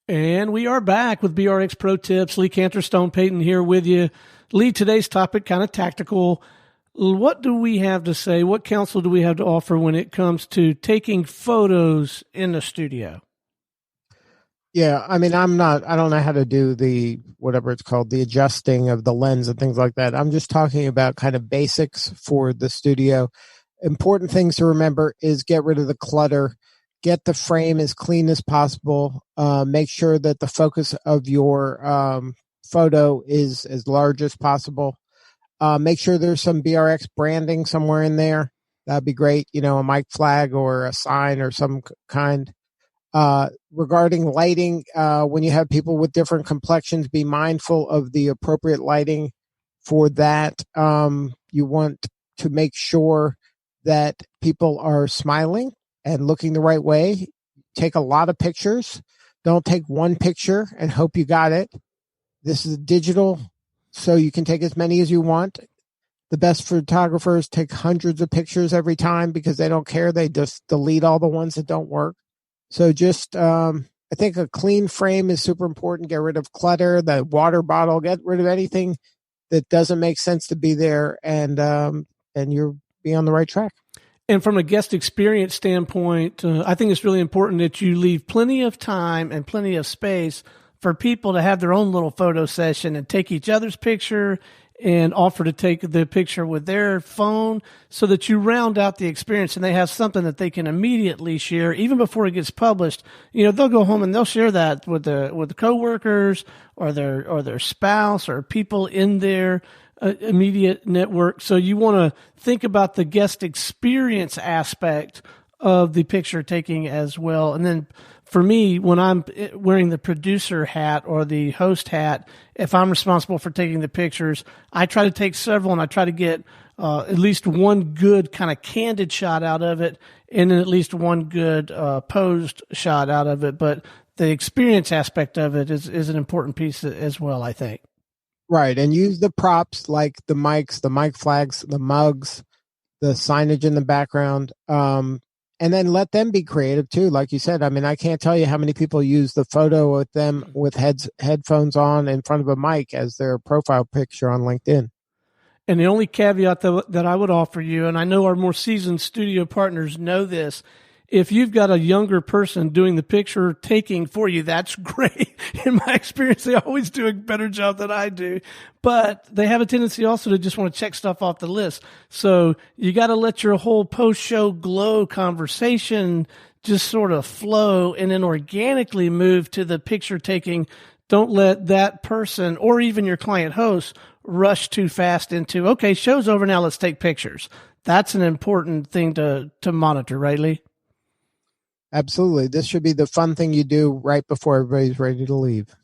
And we are back with BRX Pro Tips. Lee Cantor, Stone Payton here with you. Lee, today's topic, kind of tactical. What do we have to say? What counsel do we have to offer when it comes to taking photos in the studio? Yeah, I mean, I don't know how to do the, whatever it's called, the adjusting of the lens and things like that. I'm just talking about kind of basics for the studio. Important things to remember is get rid of the clutter, get the frame as clean as possible, make sure that the focus of your photo is as large as possible. Make sure there's some BRX branding somewhere in there. That'd be great. You know, a mic flag or a sign or some kind. Regarding lighting, when you have people with different complexions, be mindful of the appropriate lighting for that. You want to make sure that people are smiling and looking the right way. Take a lot of pictures. Don't take one picture and hope you got it. This is digital, so you can take as many as you want. The best photographers take hundreds of pictures every time because they don't care. They just delete all the ones that don't work. So just, I think a clean frame is super important. Get rid of clutter, the water bottle, get rid of anything that doesn't make sense to be there, and you'll be on the right track. And from a guest experience standpoint, I think it's really important that you leave plenty of time and plenty of space for people to have their own little photo session and take each other's picture and offer to take the picture with their phone so that you round out the experience and they have something that they can immediately share even before it gets published. You know, they'll go home and they'll share that with the coworkers or their spouse or people in their immediate network. So you want to think about the guest experience aspect of the picture taking as well. And then for me, when I'm wearing the producer hat or the host hat, if I'm responsible for taking the pictures, I try to take several and I try to get at least one good kind of candid shot out of it and then at least one good posed shot out of it. But the experience aspect of it is an important piece as well, I think. Right. And use the props like the mics, the mic flags, the mugs, the signage in the background. And then let them be creative too. Like you said, I mean, I can't tell you how many people use the photo with them with headphones on in front of a mic as their profile picture on LinkedIn. And the only caveat that I would offer you, and I know our more seasoned studio partners know this, if you've got a younger person doing the picture taking for you, that's great. In my experience, they always do a better job than I do. But they have a tendency also to just want to check stuff off the list. So you got to let your whole post-show glow conversation just sort of flow and then organically move to the picture taking. Don't let that person or even your client host rush too fast into, okay, show's over now, let's take pictures. That's an important thing to monitor, right, Lee? Absolutely. This should be the fun thing you do right before everybody's ready to leave.